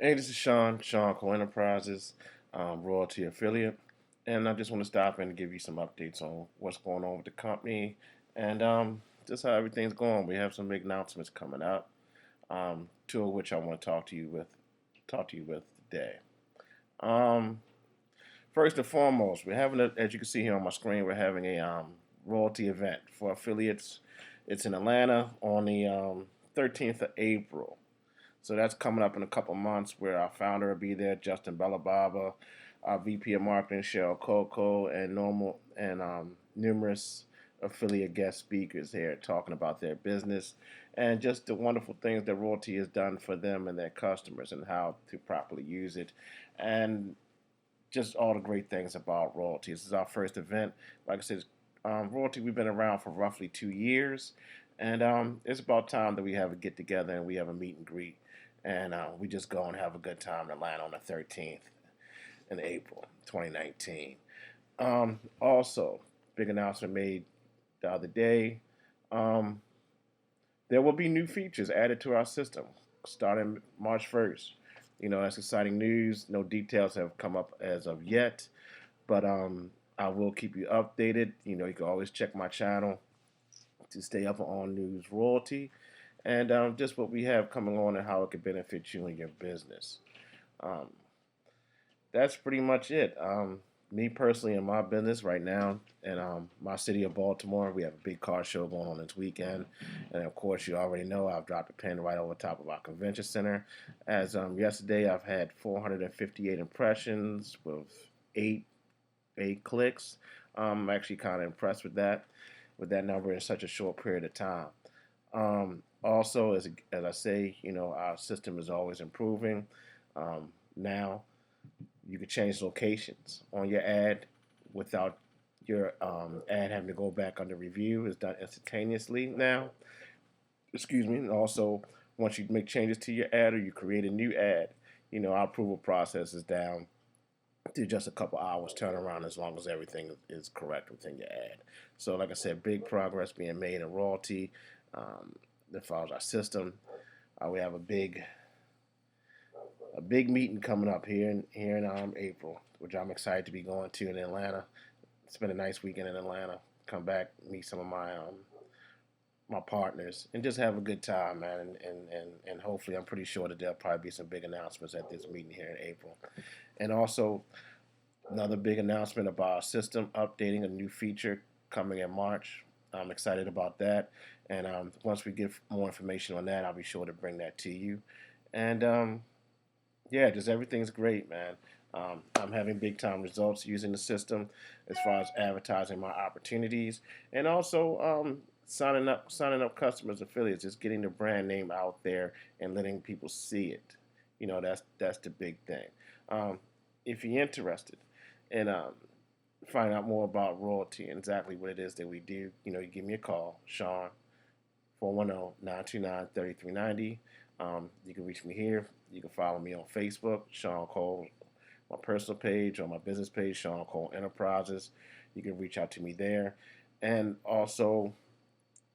Hey, this is Shawn, Shawn Enterprises, Royaltie affiliate, and I just want to stop in and give you some updates on what's going on with the company and just how everything's going. We have some big announcements coming up, two of which I want to talk to you with today. Um, First and foremost, we're having, as you can see here on my screen, we're having a royalty event for affiliates. It's in Atlanta on the 13th of April. So that's coming up in a couple months where our founder will be there, Justin Bellababa, our VP of Marketing, Cheryl Coco, and numerous affiliate guest speakers here talking about their business and just the wonderful things that Royalty has done for them and their customers and how to properly use it. And just all the great things about Royalty. This is our first event. Like I said, Royalty, we've been around for roughly 2 years. And it's about time that we have a get together and we have a meet and greet. And we just go and have a good time in Atlanta on the 13th in April 2019. Also, big announcement made the other day. Um, there will be new features added to our system starting March 1st. That's exciting news. No details have come up as of yet, but I will keep you updated. You can always check my channel to stay up on news royalty and just what we have coming on and how it could benefit you and your business. Um, that's pretty much it. Me personally in my business right now in my city of Baltimore, we have a big car show going on this weekend. And of course, you already know I've dropped a pin right over top of our convention center. As yesterday, I've had 458 impressions with eight eight clicks. I'm actually kind of impressed with that number in such a short period of time. Also, as I say, our system is always improving. Now you can change locations on your ad without your ad having to go back under review. It's done instantaneously now. Excuse me. And also, once you make changes to your ad or you create a new ad, our approval process is down to just a couple hours turnaround as long as everything is correct within your ad. So, like I said, big progress being made in Royalty as far as our system. We have a big meeting coming up here in April, which I'm excited to be going to in Atlanta. Spend a nice weekend in Atlanta. Come back, meet some of my partners, and just have a good time, man. And hopefully, I'm pretty sure that there'll probably be some big announcements at this meeting here in April. And also, another big announcement about our system updating a new feature coming in March. I'm excited about that. And once we get more information on that, I'll be sure to bring that to you. And yeah, just everything's great, man. I'm having big time results using the system as far as advertising my opportunities and also signing up customers, affiliates, just getting the brand name out there and letting people see it. That's the big thing. Um, if you're interested in find out more about Royalty and exactly what it is that we do, you give me a call, Shawn, 410-929-3390. You can reach me here. You can follow me on Facebook, Shawn Cole, my personal page or my business page, Shawn Cole Enterprises. You can reach out to me there. And also,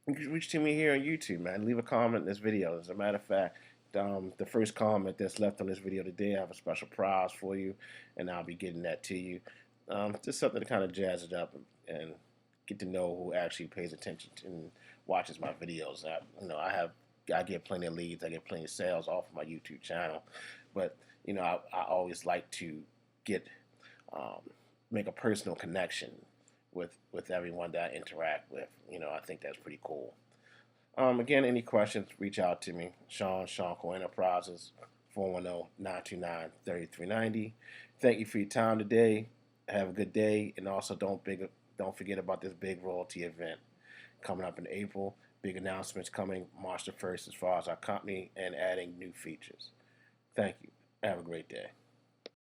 you can reach to me here on YouTube, man. Leave a comment in this video. As a matter of fact, the first comment that's left on this video today, I have a special prize for you, and I'll be getting that to you. Just something to kind of jazz it up and get to know who actually pays attention to and watches my videos. I get plenty of leads, I get plenty of sales off of my YouTube channel, but I always like to get um, make a personal connection with everyone that I interact with. I think that's pretty cool. Again, any questions, reach out to me, Shawn Enterprises, 410-929-3390. Thank you for your time today. Have a good day, and also don't forget about this big royalty event coming up in April. Big announcements coming March the 1st as far as our company and adding new features. Thank you. Have a great day.